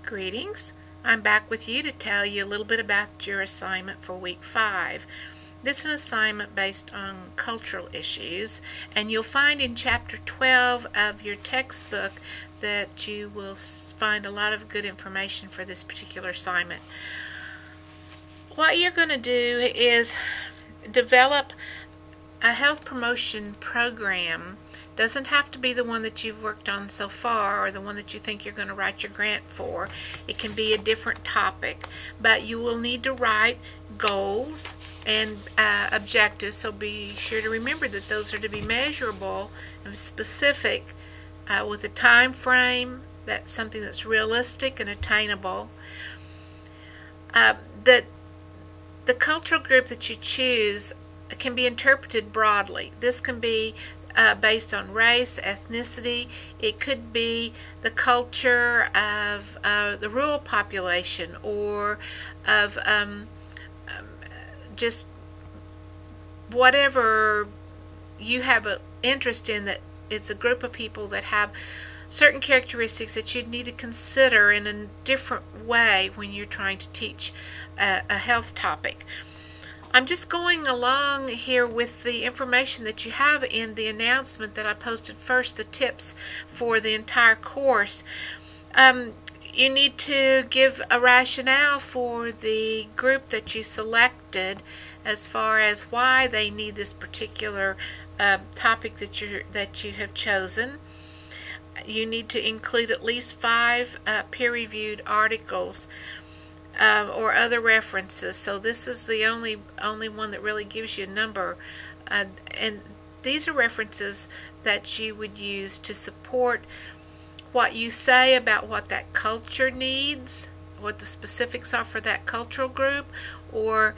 Greetings. I'm back with you to tell you a little bit about your assignment for week 5. This is an assignment based on cultural issues, and you'll find in chapter 12 of your textbook that you will find a lot of good information for this particular assignment. What you're going to do is develop a health promotion program. Doesn't have to be the one that you've worked on so far or the one that you think you're going to write your grant for. It can be a different topic, but you will need to write goals and objectives, so be sure to remember that those are to be measurable and specific with a time frame, that's something that's realistic and attainable. That the cultural group that you choose can be interpreted broadly. This can be based on race, ethnicity. It could be the culture of the rural population, or of just whatever you have an interest in, that it's a group of people that have certain characteristics that you'd need to consider in a different way when you're trying to teach a health topic. I'm just going along here with the information that you have in the announcement that I posted first, the tips for the entire course. You need to give a rationale for the group that you selected as far as why they need this particular topic that you have chosen. You need to include at least 5 peer-reviewed articles or other references. So this is the only one that really gives you a number, and these are references that you would use to support what you say about what that culture needs, what the specifics are for that cultural group, or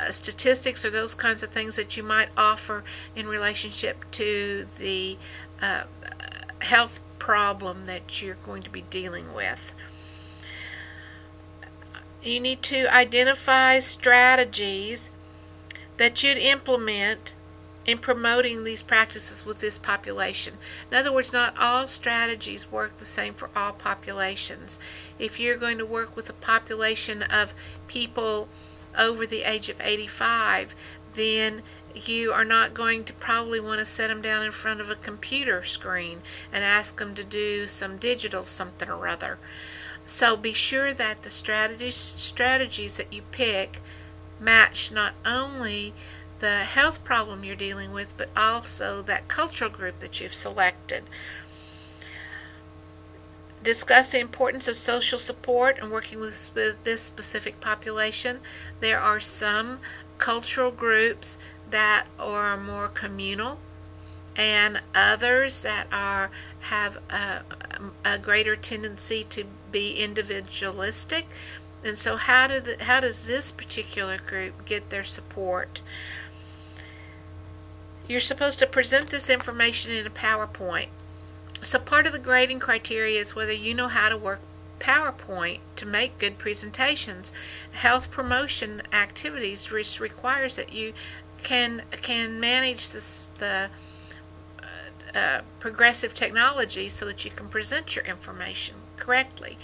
statistics or those kinds of things that you might offer in relationship to the health problem that you're going to be dealing with. You need to identify strategies that you'd implement in promoting these practices with this population. In other words, not all strategies work the same for all populations. If you're going to work with a population of people over the age of 85, then you are not going to probably want to set them down in front of a computer screen and ask them to do some digital something or other. So be sure that the strategies that you pick match not only the health problem you're dealing with, but also that cultural group that you've selected. Discuss the importance of social support and working with this specific population. There are some cultural groups that are more communal, and others that have a greater tendency to be individualistic. And so how does this particular group get their support? You're supposed to present this information in a PowerPoint. So part of the grading criteria is whether you know how to work PowerPoint to make good presentations. Health promotion activities requires that you can manage the progressive technology so that you can present your information correctly.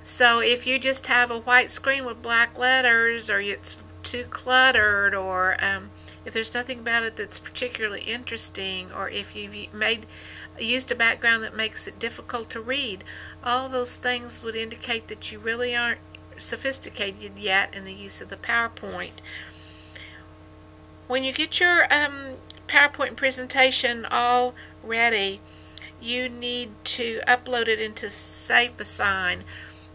So if you just have a white screen with black letters, or it's too cluttered, or if there's nothing about it that's particularly interesting, or if you've used a background that makes it difficult to read, all those things would indicate that you really aren't sophisticated yet in the use of the PowerPoint. When you get your PowerPoint presentation all ready, you need to upload it into SafeAssign.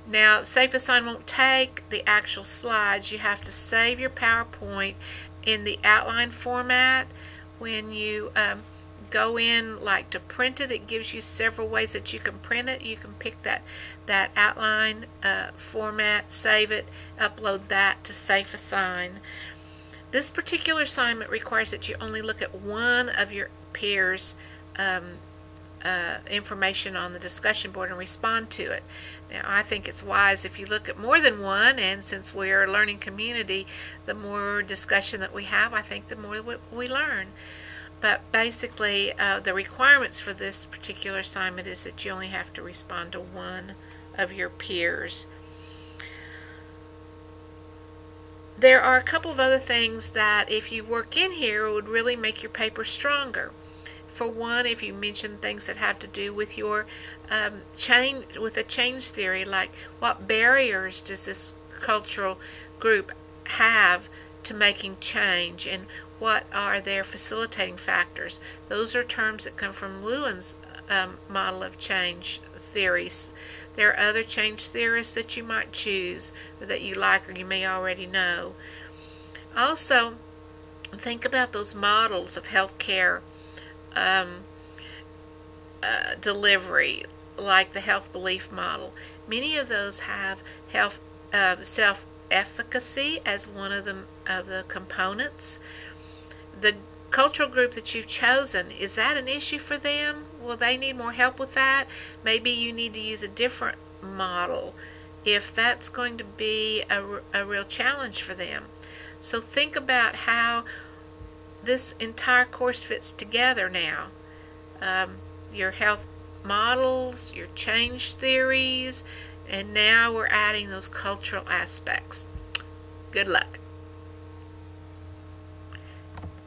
Now, SafeAssign won't take the actual slides. You have to save your PowerPoint in the outline format. When you go in like to print it, it gives you several ways that you can print it. You can pick that outline format, save it, upload that to SafeAssign. This particular assignment requires that you only look at one of your peers' information on the discussion board and respond to it. Now, I think it's wise if you look at more than one, and since we're a learning community, the more discussion that we have, I think the more we learn. But basically, the requirements for this particular assignment is that you only have to respond to one of your peers. There are a couple of other things that if you work in here would really make your paper stronger. For one, if you mention things that have to do with your with a change theory, like what barriers does this cultural group have to making change, and what are their facilitating factors. Those are terms that come from Lewin's model of change theories. There are other change theorists that you might choose, or that you like, or you may already know. Also, think about those models of healthcare delivery, like the health belief model. Many of those have health self-efficacy as one of the components. The cultural group that you've chosen, is that an issue for them? Will they need more help with that? Maybe you need to use a different model if that's going to be a real challenge for them. So think about how this entire course fits together now. Your health models, your change theories, and now we're adding those cultural aspects. Good luck.